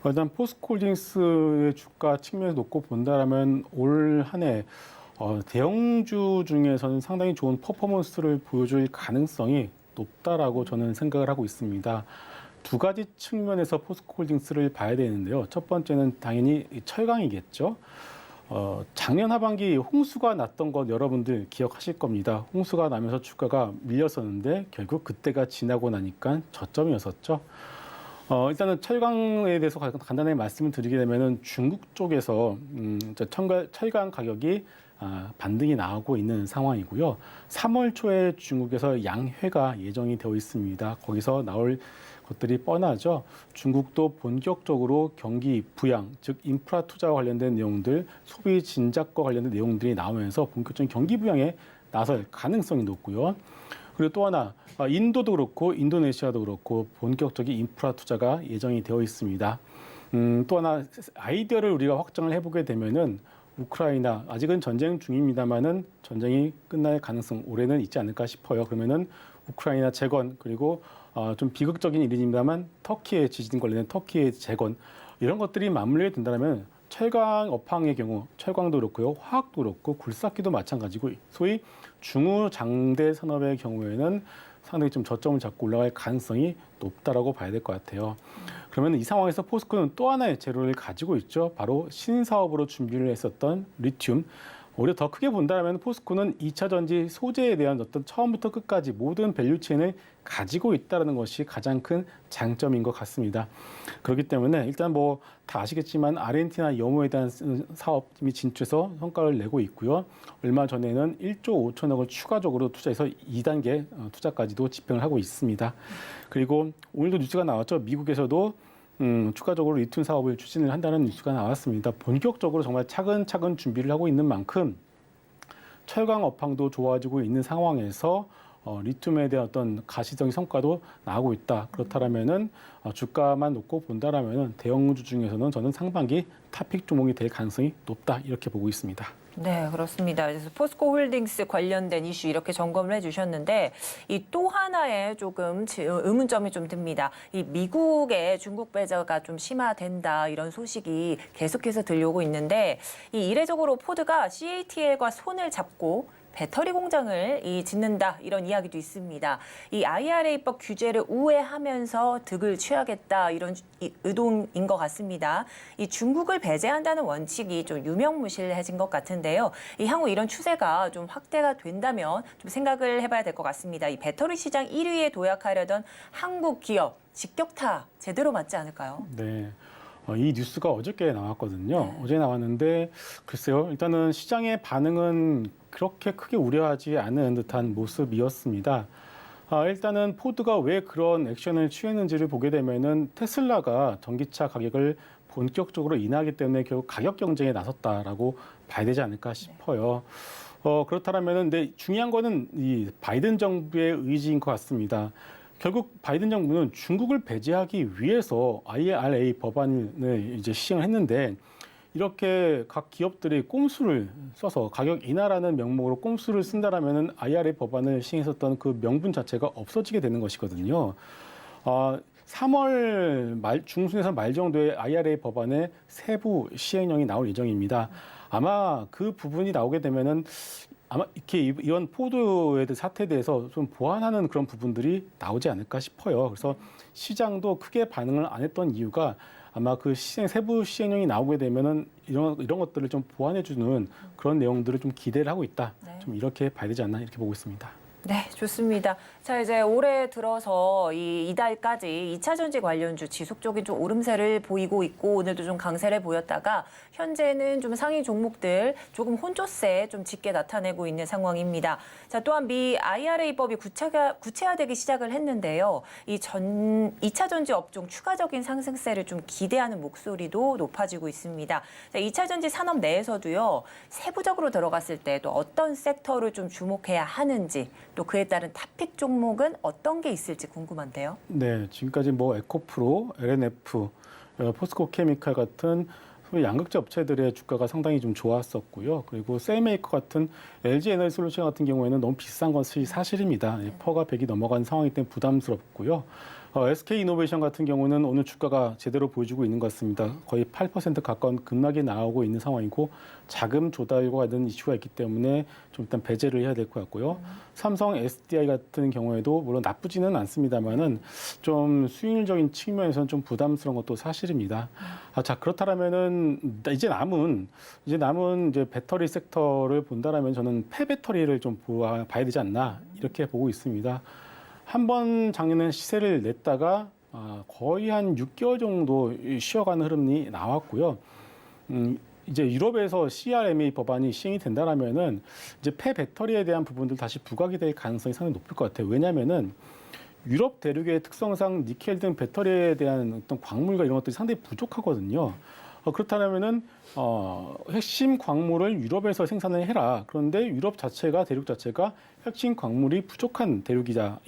일단 포스코홀딩스의 주가 측면에서 놓고 본다라면 올 한 해 대형주 중에서는 상당히 좋은 퍼포먼스를 보여줄 가능성이 높다라고 저는 생각을 하고 있습니다. 두 가지 측면에서 포스코홀딩스를 봐야 되는데요. 첫 번째는 당연히 철강이겠죠. 작년 하반기 홍수가 났던 것 여러분들 기억하실 겁니다. 홍수가 나면서 주가가 밀렸었는데 결국 그때가 지나고 나니까 저점이었었죠. 일단은 철강에 대해서 간단하게 말씀을 드리게 되면은 중국 쪽에서 철강 가격이 반등이 나오고 있는 상황이고요. 3월 초에 중국에서 양회가 예정이 되어 있습니다. 거기서 나올 것들이 뻔하죠. 중국도 본격적으로 경기 부양, 즉 인프라 투자와 관련된 내용들, 소비 진작과 관련된 내용들이 나오면서 본격적인 경기 부양에 나설 가능성이 높고요. 그리고 또 하나 인도도 그렇고 인도네시아도 그렇고 본격적인 인프라 투자가 예정이 되어 있습니다. 또 하나 아이디어를 우리가 확장을 해보게 되면은 우크라이나 아직은 전쟁 중입니다만은 전쟁이 끝날 가능성 올해는 있지 않을까 싶어요. 그러면은 우크라이나 재건 그리고 좀 비극적인 일입니다만 터키의 지진 관련된 터키의 재건 이런 것들이 맞물리게 된다면 철강 업황의 경우 철강도 그렇고요, 화학도 그렇고 굴삭기도 마찬가지고 소위 중후장대 산업의 경우에는 상당히 좀 저점을 잡고 올라갈 가능성이 높다라고 봐야 될 것 같아요. 그러면 이 상황에서 포스코는 또 하나의 재료를 가지고 있죠. 바로 신사업으로 준비를 했었던 리튬. 오히려 더 크게 본다면 포스코는 2차 전지 소재에 대한 어떤 처음부터 끝까지 모든 밸류체인을 가지고 있다는 것이 가장 큰 장점인 것 같습니다. 그렇기 때문에 일단 뭐 다 아시겠지만 아르헨티나 염호에 대한 사업 이미 진출해서 성과를 내고 있고요. 얼마 전에는 1조 5천억을 추가적으로 투자해서 2단계 투자까지도 집행을 하고 있습니다. 그리고 오늘도 뉴스가 나왔죠. 미국에서도 추가적으로 리튬 사업을 추진을 한다는 뉴스가 나왔습니다. 본격적으로 정말 차근차근 준비를 하고 있는 만큼 철강 업황도 좋아지고 있는 상황에서 리튬에 대한 어떤 가시적인 성과도 나오고 있다. 그렇다면은 주가만 놓고 본다라면은 대형주 중에서는 저는 상반기 탑픽 종목이 될 가능성이 높다 이렇게 보고 있습니다. 네, 그렇습니다. 그래서 포스코홀딩스 관련된 이슈 이렇게 점검을 해주셨는데 이 또 하나의 조금 의문점이 좀 듭니다. 이 미국의 중국 배제가 좀 심화된다 이런 소식이 계속해서 들려오고 있는데 이 이례적으로 포드가 CATL과 손을 잡고 배터리 공장을 짓는다 이런 이야기도 있습니다. 이 IRA법 규제를 우회하면서 득을 취하겠다 이런 의도인 것 같습니다. 이 중국을 배제한다는 원칙이 좀 유명무실해진 것 같은데요. 이 향후 이런 추세가 좀 확대가 된다면 좀 생각을 해봐야 될 것 같습니다. 이 배터리 시장 1위에 도약하려던 한국 기업 직격타 제대로 맞지 않을까요? 네. 이 뉴스가 어저께 나왔거든요. 어제 나왔는데 글쎄요. 일단은 시장의 반응은 그렇게 크게 우려하지 않은 듯한 모습이었습니다. 일단은 포드가 왜 그런 액션을 취했는지를 보게 되면은 테슬라가 전기차 가격을 본격적으로 인하하기 때문에 결국 가격 경쟁에 나섰다라고 봐야 되지 않을까 싶어요. 그렇다면은 근데 중요한 거는 이 바이든 정부의 의지인 것 같습니다. 결국 바이든 정부는 중국을 배제하기 위해서 IRA 법안을 이제 시행을 했는데 이렇게 각 기업들이 꼼수를 써서 가격 인하라는 명목으로 꼼수를 쓴다라면은 IRA 법안을 시행했었던 그 명분 자체가 없어지게 되는 것이거든요. 3월 중순에서 말 정도에 IRA 법안의 세부 시행령이 나올 예정입니다. 아마 그 부분이 나오게 되면은 아마 이렇게 이런 포드의 사태에 대해서 좀 보완하는 그런 부분들이 나오지 않을까 싶어요. 그래서 시장도 크게 반응을 안 했던 이유가 아마 그 세부 시행령이 나오게 되면은 이런 것들을 좀 보완해주는 그런 내용들을 좀 기대를 하고 있다. 네. 좀 이렇게 봐야 되지 않나 이렇게 보고 있습니다. 네, 좋습니다. 자, 이제 올해 들어서 이달까지 2차 전지 관련주 지속적인 좀 오름세를 보이고 있고 오늘도 좀 강세를 보였다가 현재는 좀 상위 종목들 조금 혼조세 좀 짙게 나타내고 있는 상황입니다. 자, 또한 미 IRA법이 구체화되기 시작을 했는데요. 2차 전지 업종 추가적인 상승세를 좀 기대하는 목소리도 높아지고 있습니다. 자, 2차 전지 산업 내에서도요. 세부적으로 들어갔을 때 또 어떤 섹터를 좀 주목해야 하는지 또 그에 따른 탑픽 종목은 어떤 게 있을지 궁금한데요. 네, 지금까지 뭐 에코프로, LNF, 포스코 케미칼 같은 소위 양극재 업체들의 주가가 상당히 좀 좋았었고요. 그리고 셀메이커 같은 LG 에너지 솔루션 같은 경우에는 너무 비싼 것이 사실입니다. 퍼가 100이 넘어간 상황이기 때문에 부담스럽고요. SK 이노베이션 같은 경우는 오늘 주가가 제대로 보여주고 있는 것 같습니다. 거의 8% 가까운 급락이 나오고 있는 상황이고 자금 조달과 같은 이슈가 있기 때문에 좀 일단 배제를 해야 될 것 같고요. 삼성 SDI 같은 경우에도 물론 나쁘지는 않습니다만은 좀 수익률적인 측면에서는 좀 부담스러운 것도 사실입니다. 자, 그렇다면은 이제 남은 이제 배터리 섹터를 본다라면 저는 폐배터리를 좀 봐야 되지 않나 이렇게 보고 있습니다. 한번 작년에 시세를 냈다가 거의 한 6개월 정도 쉬어가는 흐름이 나왔고요. 이제 유럽에서 CRMA 법안이 시행이 된다라면은 이제 폐배터리에 대한 부분들 다시 부각이 될 가능성이 상당히 높을 것 같아요. 왜냐하면은 유럽 대륙의 특성상 니켈 등 배터리에 대한 어떤 광물과 이런 것들이 상당히 부족하거든요. 그렇다면은 핵심 광물을 유럽에서 생산을 해라. 그런데 유럽 자체가 대륙 자체가 핵심 광물이 부족한 대륙이자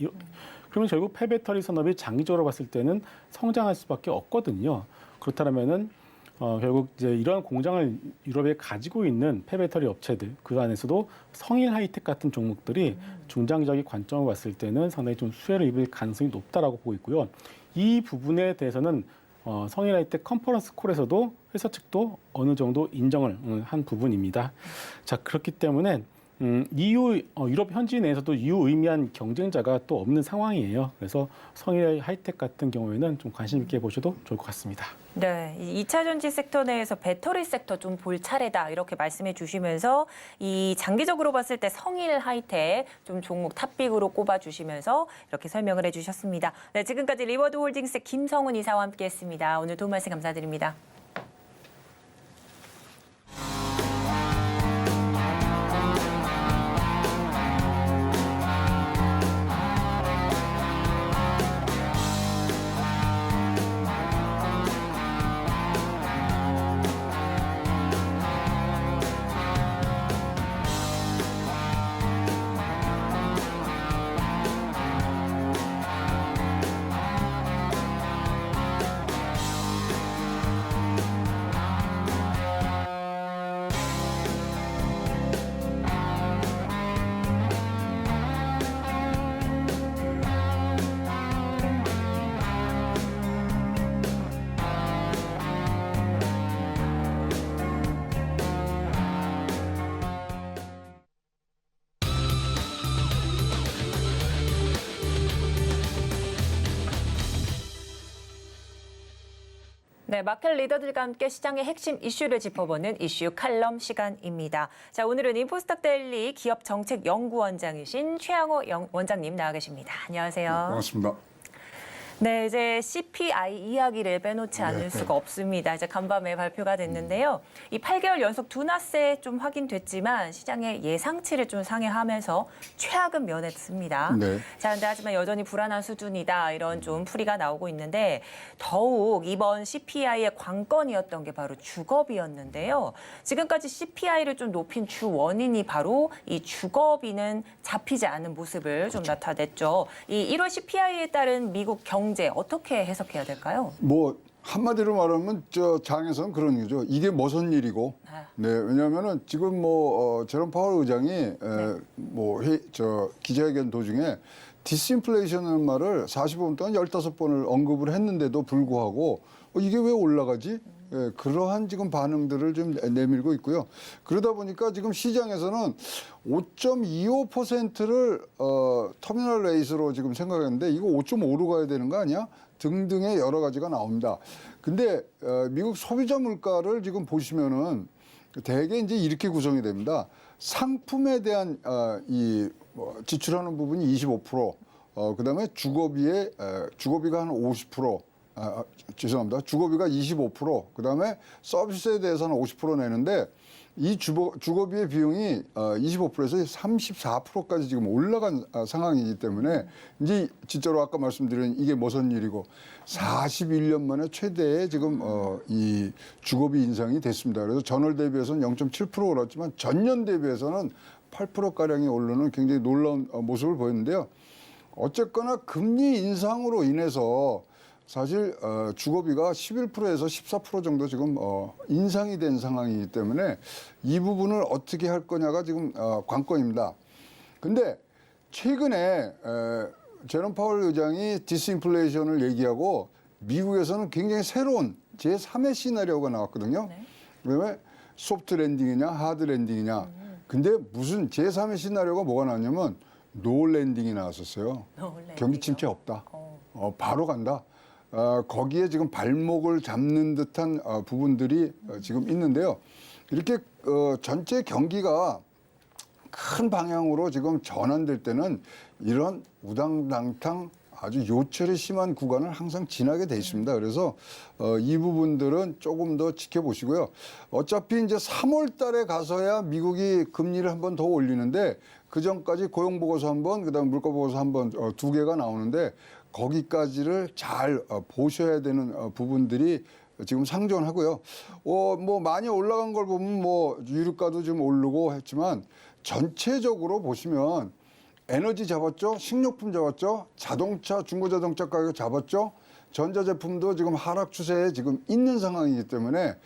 그러면 결국 폐배터리 산업이 장기적으로 봤을 때는 성장할 수밖에 없거든요. 그렇다면은 결국 이제 이러한 공장을 유럽에 가지고 있는 폐배터리 업체들 그 안에서도 성일 하이텍 같은 종목들이 중장기적인 관점을 봤을 때는 상당히 좀 수혜를 입을 가능성이 높다라고 보고 있고요. 이 부분에 대해서는 성일 하이텍 컨퍼런스 콜에서도 회사 측도 어느 정도 인정을 한 부분입니다. 자, 그렇기 때문에 EU 유럽 현지 내에서도 유의미한 경쟁자가 또 없는 상황이에요. 그래서 성일 하이텍 같은 경우에는 좀 관심 있게 보셔도 좋을 것 같습니다. 네, 2차 전지 섹터 내에서 배터리 섹터 좀 볼 차례다 이렇게 말씀해 주시면서 이 장기적으로 봤을 때 성일 하이텍 좀 종목 탑픽으로 꼽아 주시면서 이렇게 설명을 해 주셨습니다. 네, 지금까지 리워드 홀딩스 김성훈 이사와 함께했습니다. 오늘 도움 말씀 감사드립니다. 네, 마켓 리더들과 함께 시장의 핵심 이슈를 짚어보는 이슈 칼럼 시간입니다. 자, 오늘은 인포스탁 데일리 기업정책연구원장이신 최양호 원장님 나와 계십니다. 안녕하세요. 반갑습니다. 네, 이제 CPI 이야기를 빼놓지 않을 수가 없습니다. 이제 간밤에 발표가 됐는데요. 이 8개월 연속 둔화세 좀 확인됐지만 시장의 예상치를 좀 상회하면서 최악은 면했습니다. 네. 자, 근데 하지만 여전히 불안한 수준이다. 이런 좀 풀이가 나오고 있는데 더욱 이번 CPI의 관건이었던 게 바로 주거비였는데요. 지금까지 CPI를 좀 높인 주 원인이 바로 이 주거비는 잡히지 않은 모습을 좀 나타냈죠. 이 1월 CPI에 따른 미국 경제 어떻게 해석해야 될까요? 뭐 한마디로 말하면 저 장에서는 그런 거죠. 이게 무슨 일이고. 네, 왜냐하면은 지금 뭐 제롬 파월 의장이 저 기자회견 도중에 디스인플레이션이라는 말을 45분 동안 15번을 언급을 했는데도 불구하고 이게 왜 올라가지? 예, 그러한 지금 반응들을 좀 내밀고 있고요. 그러다 보니까 지금 시장에서는 5.25%를 터미널 레이스로 지금 생각했는데 이거 5.5로 가야 되는 거 아니야? 등등의 여러 가지가 나옵니다. 근데 미국 소비자 물가를 지금 보시면은 대개 이제 이렇게 구성이 됩니다. 상품에 대한 지출하는 부분이 25%, 그다음에 주거비가 한 50%, 죄송합니다. 주거비가 25%, 그다음에 서비스에 대해서는 50% 내는데 이 주거비의 비용이 25%에서 34%까지 지금 올라간 상황이기 때문에 이제 진짜로 아까 말씀드린 이게 무슨 일이고 41년 만에 최대의 지금 이 주거비 인상이 됐습니다. 그래서 전월 대비해서는 0.7% 올랐지만 전년 대비해서는 8%가량이 오르는 굉장히 놀라운 모습을 보였는데요. 어쨌거나 금리 인상으로 인해서 사실 주거비가 11%에서 14% 정도 지금 인상이 된 상황이기 때문에 이 부분을 어떻게 할 거냐가 지금 관건입니다. 근데 최근에 제롬 파월 의장이 디스인플레이션을 얘기하고 미국에서는 굉장히 새로운 제3의 시나리오가 나왔거든요. 그다음에 소프트 랜딩이냐 하드 랜딩이냐. 근데 무슨 제3의 시나리오가 뭐가 나왔냐면 노 랜딩이 나왔었어요. 경기 침체 없다. 바로 간다. 거기에 지금 발목을 잡는 듯한 부분들이 지금 있는데요. 이렇게 전체 경기가 큰 방향으로 지금 전환될 때는 이런 우당탕탕 아주 요철이 심한 구간을 항상 지나게 돼 있습니다. 그래서 이 부분들은 조금 더 지켜보시고요. 어차피 이제 3월 달에 가서야 미국이 금리를 한 번 더 올리는데 그 전까지 고용보고서 한 번, 그다음에 물가보고서 한 번, 두 개가 나오는데 거기까지를 잘 보셔야 되는 부분들이 지금 상존하고요. 뭐 많이 올라간 걸 보면 뭐 유류가도 좀 오르고 했지만 전체적으로 보시면 에너지 잡았죠, 식료품 잡았죠, 자동차, 중고자동차 가격 잡았죠, 전자제품도 지금 하락 추세에 지금 있는 상황이기 때문에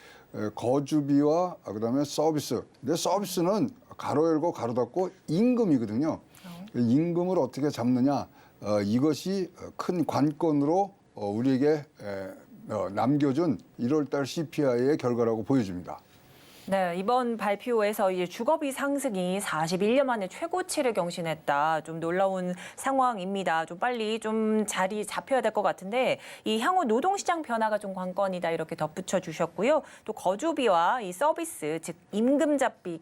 거주비와 그다음에 서비스. 근데 서비스는 가로 열고 가로 닫고 임금이거든요. 임금을 어떻게 잡느냐. 이것이 큰 관건으로 우리에게 남겨준 1월달 CPI의 결과라고 보여집니다. 네, 이번 발표에서 이제 주거비 상승이 41년 만에 최고치를 경신했다. 좀 놀라운 상황입니다. 좀 빨리 좀 자리 잡혀야 될 것 같은데 이 향후 노동시장 변화가 좀 관건이다 이렇게 덧붙여 주셨고요. 또 거주비와 이 서비스 즉 임금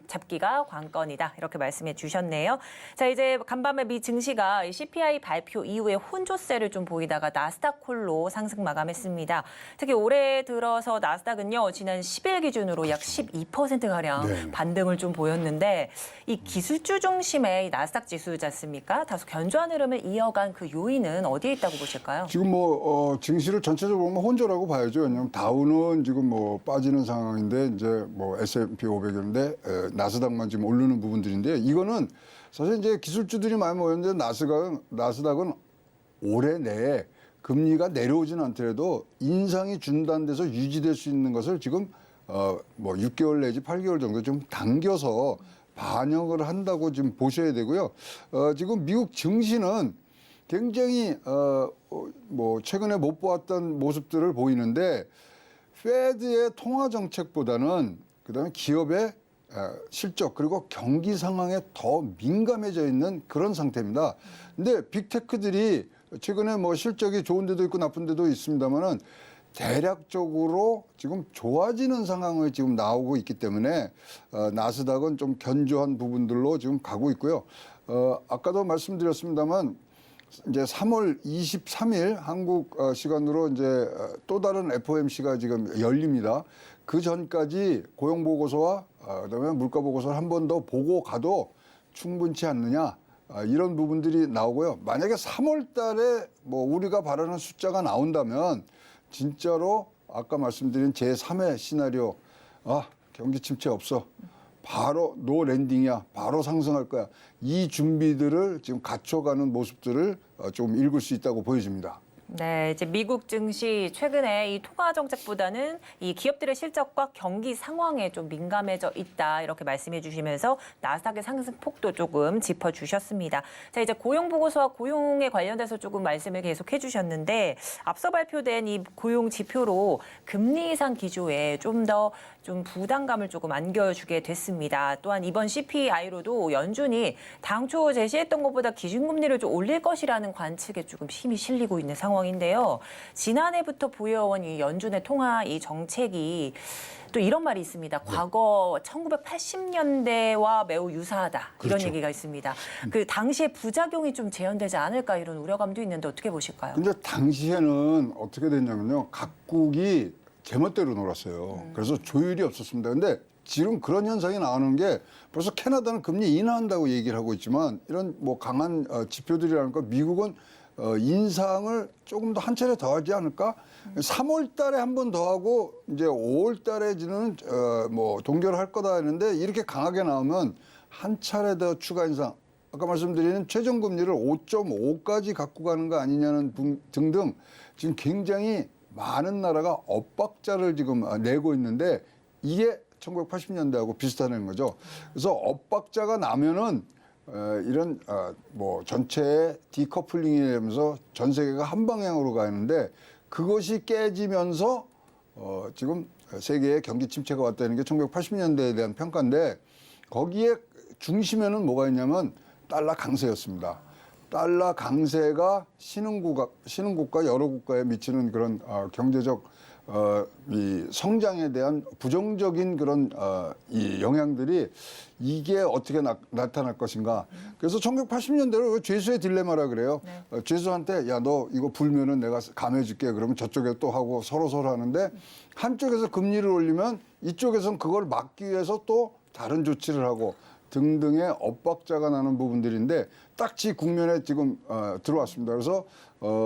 잡기가 관건이다 이렇게 말씀해 주셨네요. 자 이제 간밤에 미 증시가 CPI 발표 이후에 혼조세를 좀 보이다가 나스닥 홀로 상승 마감했습니다. 특히 올해 들어서 나스닥은요 지난 10일 기준으로 약 12%가량 네. 반등을 좀 보였는데 이 기술주 중심의 이 나스닥 지수지 않습니까? 다소 견조한 흐름을 이어간 그 요인은 어디에 있다고 보실까요? 지금 뭐 증시를 전체적으로 보면 혼조라고 봐야죠. 왜냐하면 다우는 지금 뭐 빠지는 상황인데 이제 뭐 S&P 500인데 나스닥만 지금 오르는 부분들인데 이거는 사실 이제 기술주들이 많이 모였는데 나스닥은 올해 내에 금리가 내려오지는 않더라도 인상이 중단돼서 유지될 수 있는 것을 지금 뭐 6개월 내지 8개월 정도 좀 당겨서 반영을 한다고 지금 보셔야 되고요. 지금 미국 증시는 굉장히 뭐 최근에 못 보았던 모습들을 보이는데 페드의 통화 정책보다는 그다음에 기업의 실적 그리고 경기 상황에 더 민감해져 있는 그런 상태입니다. 근데 빅테크들이 최근에 뭐 실적이 좋은 데도 있고 나쁜 데도 있습니다만은 대략적으로 지금 좋아지는 상황이 지금 나오고 있기 때문에 나스닥은 좀 견조한 부분들로 지금 가고 있고요. 아까도 말씀드렸습니다만 이제 3월 23일 한국 시간으로 이제 또 다른 FOMC가 지금 열립니다. 그 전까지 고용 보고서와 그다음에 물가 보고서를 한 번 더 보고 가도 충분치 않느냐. 이런 부분들이 나오고요. 만약에 3월 달에 뭐 우리가 바라는 숫자가 나온다면 진짜로 아까 말씀드린 제3의 시나리오, 경기 침체 없어. 바로 노 랜딩이야. 바로 상승할 거야. 이 준비들을 지금 갖춰가는 모습들을 좀 읽을 수 있다고 보여집니다. 네, 이제 미국 증시 최근에 이 통화 정책보다는 이 기업들의 실적과 경기 상황에 좀 민감해져 있다 이렇게 말씀해 주시면서 나스닥의 상승폭도 조금 짚어주셨습니다. 자, 이제 고용 보고서와 고용에 관련돼서 조금 말씀을 계속해 주셨는데 앞서 발표된 이 고용 지표로 금리 인상 기조에 좀 더 좀 부담감을 조금 안겨주게 됐습니다. 또한 이번 CPI로도 연준이 당초 제시했던 것보다 기준금리를 좀 올릴 것이라는 관측에 조금 힘이 실리고 있는 상황인데요. 지난해부터 보여온 이 연준의 통화 이 정책이 또 이런 말이 있습니다. 과거 1980년대와 매우 유사하다. 이런 그렇죠. 얘기가 있습니다. 그 당시에 부작용이 좀 재현되지 않을까 이런 우려감도 있는데 어떻게 보실까요? 근데 당시에는 어떻게 됐냐면요. 각국이 제멋대로 놀았어요. 그래서 조율이 없었습니다. 근데 지금 그런 현상이 나오는 게 벌써 캐나다는 금리 인하한다고 얘기를 하고 있지만 이런 뭐 강한 지표들이라니까 미국은 인상을 조금 더 한 차례 더 하지 않을까? 3월 달에 한 번 더 하고 이제 5월 달에는 뭐 동결할 거다 했는데 이렇게 강하게 나오면 한 차례 더 추가 인상. 아까 말씀드린 최종 금리를 5.5까지 갖고 가는 거 아니냐는 등등 지금 굉장히 많은 나라가 엇박자를 지금 내고 있는데 이게 1980년대하고 비슷하다는 거죠. 그래서 엇박자가 나면은 이런 뭐 전체의 디커플링이 되면서 전 세계가 한 방향으로 가는데 그것이 깨지면서 지금 세계의 경기 침체가 왔다는 게 1980년대에 대한 평가인데 거기에 중심에는 뭐가 있냐면 달러 강세였습니다. 달러 강세가 신흥국가 여러 국가에 미치는 그런 경제적 이 성장에 대한 부정적인 그런 이 영향들이 이게 어떻게 나타날 것인가. 그래서 1980년대로 죄수의 딜레마라 그래요. 네. 죄수한테 야 너 이거 불면은 내가 감해줄게. 그러면 저쪽에 또 하고 서로 하는데 한쪽에서 금리를 올리면 이쪽에서는 그걸 막기 위해서 또 다른 조치를 하고 등등의 엇박자가 나는 부분들인데 딱지 국면에 지금 들어왔습니다. 그래서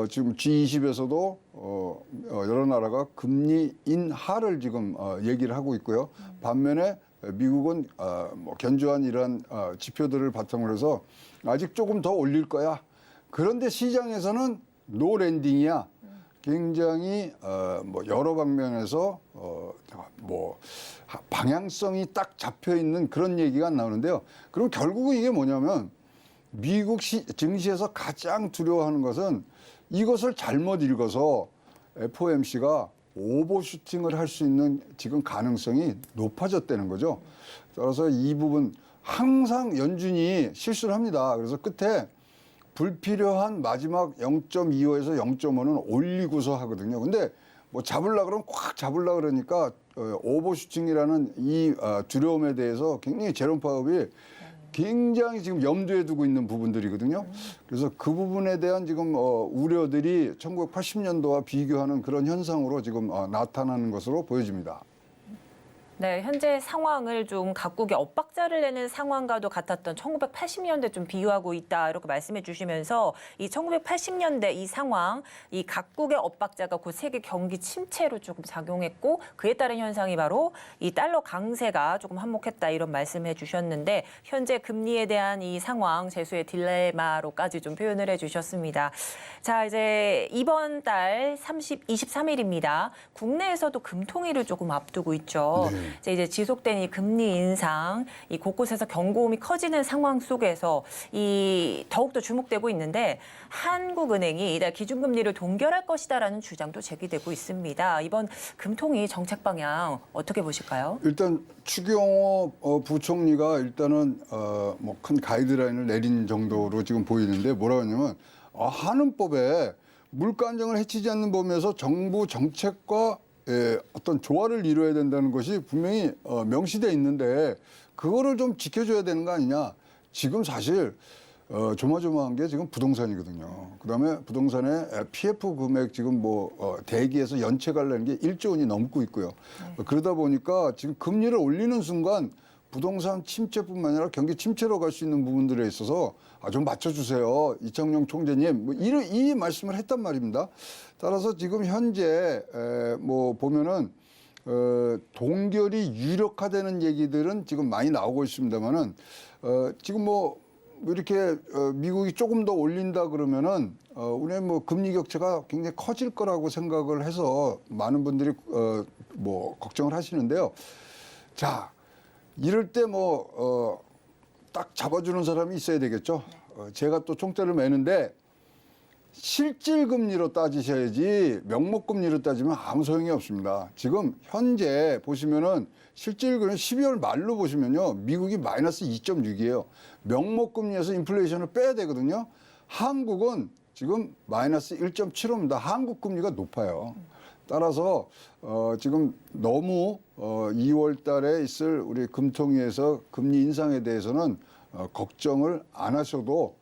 지금 G20에서도 여러 나라가 금리 인하를 지금 얘기를 하고 있고요. 반면에 미국은 뭐 견조한 이러한 지표들을 바탕으로 해서 아직 조금 더 올릴 거야. 그런데 시장에서는 노 랜딩이야. 굉장히 뭐 여러 방면에서 뭐 방향성이 딱 잡혀 있는 그런 얘기가 나오는데요. 그럼 결국은 이게 뭐냐면 미국 증시에서 가장 두려워하는 것은 이것을 잘못 읽어서 FOMC가 오버슈팅을 할 수 있는 지금 가능성이 높아졌다는 거죠. 따라서 이 부분 항상 연준이 실수를 합니다. 그래서 끝에 불필요한 마지막 0.25에서 0.5는 올리고서 하거든요. 근데 뭐 잡으려고 그러면 꽉 잡으려고 그러니까 오버슈팅이라는 이 두려움에 대해서 굉장히 제롬 파월이 굉장히 지금 염두에 두고 있는 부분들이거든요. 그래서 그 부분에 대한 지금 우려들이 1980년도와 비교하는 그런 현상으로 지금 나타나는 것으로 보여집니다. 네, 현재 상황을 좀 각국의 엇박자를 내는 상황과도 같았던 1980년대 좀 비유하고 있다 이렇게 말씀해 주시면서 이 1980년대 이 상황, 이 각국의 엇박자가 곧 세계 경기 침체로 조금 작용했고 그에 따른 현상이 바로 이 달러 강세가 조금 한몫했다 이런 말씀해 주셨는데 현재 금리에 대한 이 상황 재수의 딜레마로까지 좀 표현을 해 주셨습니다. 자, 이제 이번 달 23일입니다. 국내에서도 금통위를 조금 앞두고 있죠. 네. 이제 지속된 이 금리 인상, 이 곳곳에서 경고음이 커지는 상황 속에서 이 더욱더 주목되고 있는데 한국은행이 이달 기준금리를 동결할 것이다라는 주장도 제기되고 있습니다. 이번 금통위 정책 방향 어떻게 보실까요? 일단 추경호 부총리가 일단은 뭐 큰 가이드라인을 내린 정도로 지금 보이는데 뭐라고 하냐면 한은법에 물가 안정을 해치지 않는 범위에서 정부 정책과 어떤 조화를 이루어야 된다는 것이 분명히 명시돼 있는데 그거를 좀 지켜줘야 되는 거 아니냐. 지금 사실 조마조마한 게 지금 부동산이거든요. 그다음에 부동산의 PF 금액 지금 뭐 대기에서 연체가려는 게 1조 원이 넘고 있고요. 그러다 보니까 지금 금리를 올리는 순간 부동산 침체뿐만 아니라 경기 침체로 갈 수 있는 부분들에 있어서 좀 맞춰주세요. 이창용 총재님 뭐 이 말씀을 했단 말입니다. 따라서 지금 현재 뭐 보면은 동결이 유력화되는 얘기들은 지금 많이 나오고 있습니다만은 지금 뭐 이렇게 미국이 조금 더 올린다 그러면은 우리의 뭐 금리 격차가 굉장히 커질 거라고 생각을 해서 많은 분들이 뭐 걱정을 하시는데요. 자, 이럴 때 뭐 딱 잡아주는 사람이 있어야 되겠죠. 제가 또 총대를 매는데 실질 금리로 따지셔야지 명목 금리로 따지면 아무 소용이 없습니다. 지금 현재 보시면은 실질 금리 12월 말로 보시면요. 미국이 마이너스 2.6이에요. 명목 금리에서 인플레이션을 빼야 되거든요. 한국은 지금 마이너스 1.75입니다. 한국 금리가 높아요. 따라서 지금 너무 2월 달에 있을 우리 금통위에서 금리 인상에 대해서는 걱정을 안 하셔도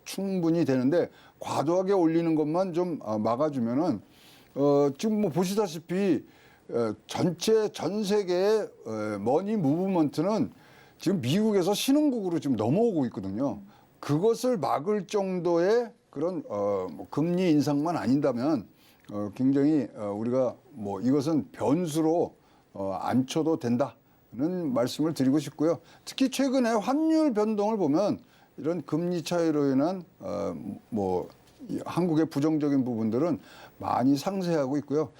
충분히 되는데 과도하게 올리는 것만 좀 막아주면은 지금 뭐 보시다시피 전체 전 세계의 머니 무브먼트는 지금 미국에서 신흥국으로 지금 넘어오고 있거든요. 그것을 막을 정도의 그런 뭐 금리 인상만 아닌다면 굉장히 우리가 뭐 이것은 변수로 안 쳐도 된다는 말씀을 드리고 싶고요. 특히 최근에 환율 변동을 보면 이런 금리 차이로 인한 뭐 한국의 부정적인 부분들은 많이 상쇄하고 있고요.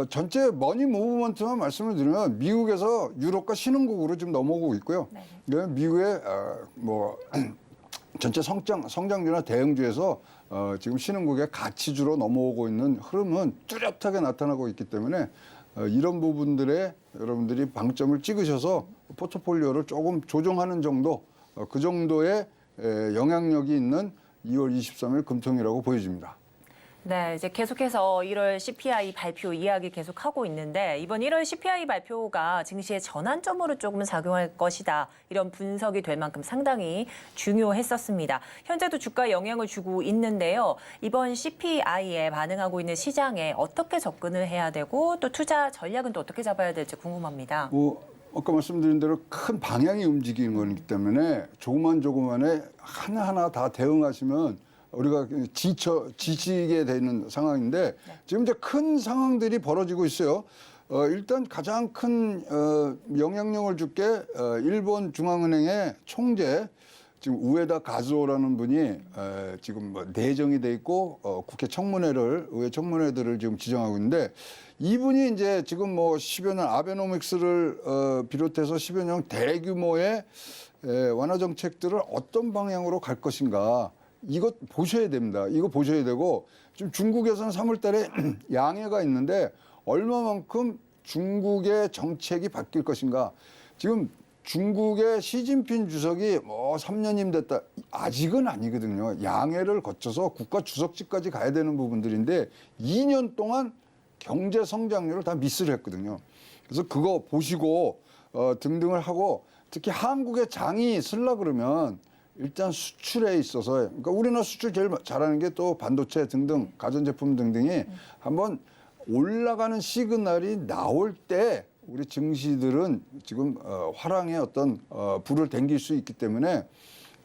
전체 머니 무브먼트만 말씀을 드리면 미국에서 유럽과 신흥국으로 지금 넘어오고 있고요. 네. 미국의 뭐 전체 성장주나 대형주에서 지금 신흥국의 가치주로 넘어오고 있는 흐름은 뚜렷하게 나타나고 있기 때문에 이런 부분들에 여러분들이 방점을 찍으셔서 포트폴리오를 조금 조정하는 정도, 그 정도의 영향력이 있는 2월 23일 금통이라고 보여집니다. 네, 이제 계속해서 1월 CPI 발표 이야기 계속하고 있는데 이번 1월 CPI 발표가 증시의 전환점으로 조금 작용할 것이다. 이런 분석이 될 만큼 상당히 중요했었습니다. 현재도 주가에 영향을 주고 있는데요. 이번 CPI에 반응하고 있는 시장에 어떻게 접근을 해야 되고 또 투자 전략은 또 어떻게 잡아야 될지 궁금합니다. 아까 말씀드린 대로 큰 방향이 움직이는 거기 때문에 조그만에 하나하나 다 대응하시면 우리가 지치게 되는 상황인데 지금 이제 큰 상황들이 벌어지고 있어요. 일단 가장 큰 영향력을 줄 게 일본 중앙은행의 총재 지금 우에다 가즈오라는 분이 지금 뭐 내정이 돼 있고 국회 의회 청문회들을 지금 지정하고 있는데 이분이 이제 지금 뭐 10여 년 아베노믹스를 비롯해서 10여 년 대규모의 완화 정책들을 어떤 방향으로 갈 것인가. 이거 보셔야 됩니다. 이거 보셔야 되고 지금 중국에서는 3월 달에 양해가 있는데 얼마만큼 중국의 정책이 바뀔 것인가. 지금 중국의 시진핑 주석이 뭐 3년임 됐다. 아직은 아니거든요. 양해를 거쳐서 국가 주석직까지 가야 되는 부분들인데 2년 동안 경제 성장률을 다 미스를 했거든요. 그래서 그거 보시고 등등을 하고 특히 한국의 장이 쓰려 그러면 일단 수출에 있어서 그러니까 우리나라 수출 제일 잘하는 게 또 반도체 등등 가전제품 등등이 한번 올라가는 시그널이 나올 때 우리 증시들은 지금 화랑의 어떤 불을 댕길 수 있기 때문에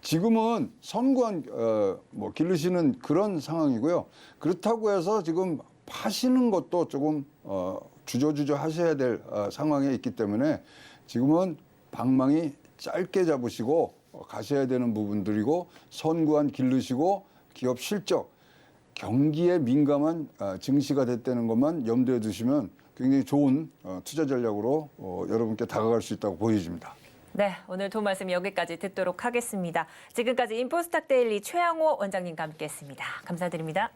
지금은 선구안 뭐 기르시는 그런 상황이고요. 그렇다고 해서 지금 파시는 것도 조금 주저주저 하셔야 될 상황에 있기 때문에 지금은 방망이 짧게 잡으시고 가셔야 되는 부분들이고 선구안 기르시고 기업 실적, 경기에 민감한 증시가 됐다는 것만 염두에 두시면 굉장히 좋은 투자 전략으로 여러분께 다가갈 수 있다고 보여집니다. 네, 오늘 도움 말씀 여기까지 듣도록 하겠습니다. 지금까지 인포스탁 데일리 최양호 원장님과 함께했습니다. 감사드립니다.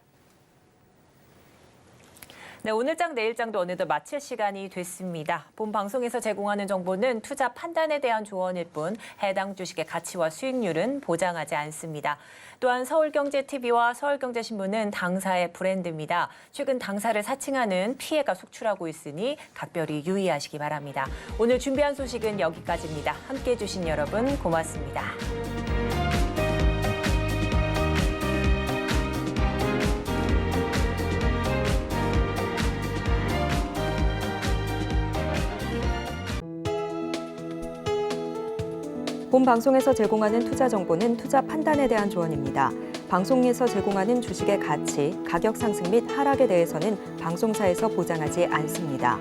네, 오늘장 내일장도 어느덧 마칠 시간이 됐습니다. 본 방송에서 제공하는 정보는 투자 판단에 대한 조언일 뿐 해당 주식의 가치와 수익률은 보장하지 않습니다. 또한 서울경제TV와 서울경제신문은 당사의 브랜드입니다. 최근 당사를 사칭하는 피해가 속출하고 있으니 각별히 유의하시기 바랍니다. 오늘 준비한 소식은 여기까지입니다. 함께해 주신 여러분 고맙습니다. 본 방송에서 제공하는 투자 정보는 투자 판단에 대한 조언입니다. 방송에서 제공하는 주식의 가치, 가격 상승 및 하락에 대해서는 방송사에서 보장하지 않습니다.